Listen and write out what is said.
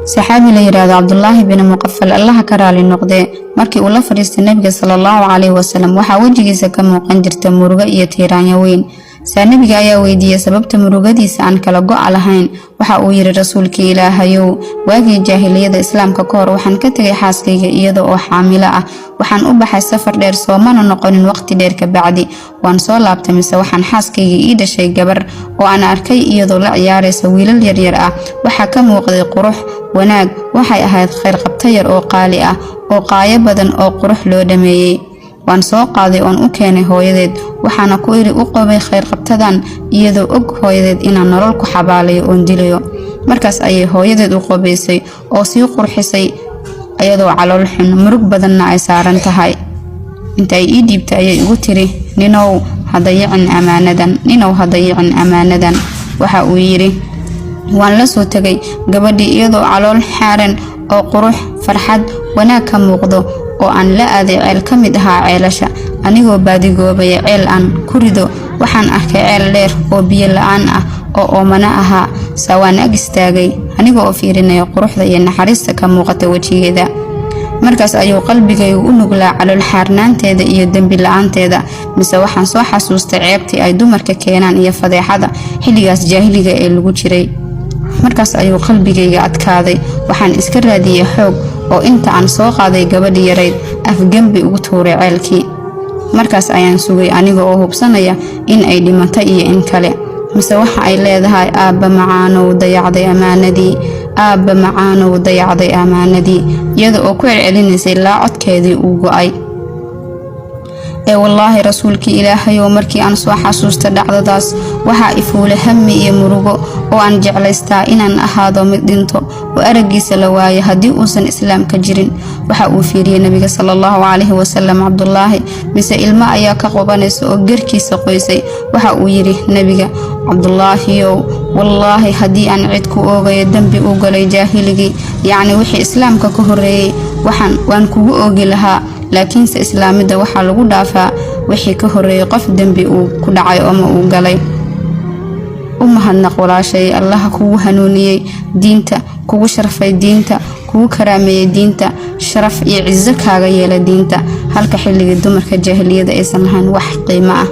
saxaabi la yiraahdo Abdullah ibn Muqaffal Allah ka raali noqday markii uu la fariistay Nabiga sallallahu alayhi wasallam waxa wajigiisa ka muuqan jirtay murugo iyo tiiraanyo weyn. Nabiga ayaa weydiiyay sababta murugadiisa aan kala go'o lahayn. Waxa uu yiri rasuulkii Ilaahayow, waagii jaahiliyada islaamka ka hor waxaan ka tagay xaaskayga iyadoo oo xaamilo ah. Waxaan u baxay safar dheer soo mana noqonin waqti dheer ka bacdi. Waan soo laabtay mise waxaan xaaskayga ii dhashay gabar oo aan arkay iyadoo la ciyaaraysa wiilal yaryar ah. Waxa ka muuqday qurux wanaag, waxay ahayd khayr qabta yar oo qaali ah oo qaaya badan oo qurux loo dhameeyay. waan soo qaaday oon u keenay hooyadeed waxaana ku iri u qabay khayr qabtadan iyadoo og hooyadeed inaan nolol ku xabaalayo oon dilayo. markaas ayay hooyadeed u qabaysay oo sii qurxisay iyadoo calool xun murug badanna ay saaran tahay. intay ii dhiibtay ayay ugu tiri ninow hadayicin amaanadan. waxa uu yiri waan la soo tagay gabadhii iyadoo calool xaaran oo qurux farxad wanaag ka muuqdo oo aan la aaday ceel ka mid ahaa ceelasha anigoo baadigoobay ceel aan ku rido. waxaan arkay ceel dheer oo biyo la'aan ah oo oomana ahaa sawaan ag istaagay anigoo fiirinaya quruxda iyo naxariista ka muuqata wajigeeda. markaas ayuu qalbigaygu u nuglaa calool xaarnaanteeda iyo dambi la'aanteeda mise waxaan soo xasuustay ceebtii ay dumarka keenaan iyo fadeexada xilligaas jaahiliga ee lagu jiray. markaas ayuu qalbigayga adkaaday waxaan iska raadiyay xoog oo inta aan soo qaaday gabadhii yarayd afgambi ugu tuuray ceelkii. markaas ayaan sugay aniga oo hubsanaya in ay dhimatay iyo in kale mise waxa ay leedahay aabba macaanow dayacday amaanadii iyada oo ku celcelinaysay laa codkeedii uu go'ay. wallaahi rasuulkii Ilaahayow markii aan soo xasuusta dhacdadaas waxa ifuule hammi iyo murugo oo aan jeclaystaa inaan ahaado mid dhinto oo aragiisa la waayo hadii uusan islaamka jirin. waxa uu fiiriyay nabiga sallallahu alayhi wasallam Abdullah mise ilma ayaa ka qobanaysa oo garkiisa qoysay. waxa uu yiri nabiga Abdullaahiyow wallaahi hadii aan cid ku oogay dambi u galay jaahiligi yaani wixii islaamka ka horeeyay waan kugu oogi lahaa laakiin islaamida waxa lagu dhaafaa wixii ka horeeyay qof dambi uu ku dhacay ama uu galay. mahadnaq walaashay Allah kugu hanuuniyay diinta kugu sharfay diinta kugu karaameeyay diinta sharaf iyo cizo kaaga yeelay diinta halka xilliga dumarka jaahiliyada aysan lahayn wax qiimo ah.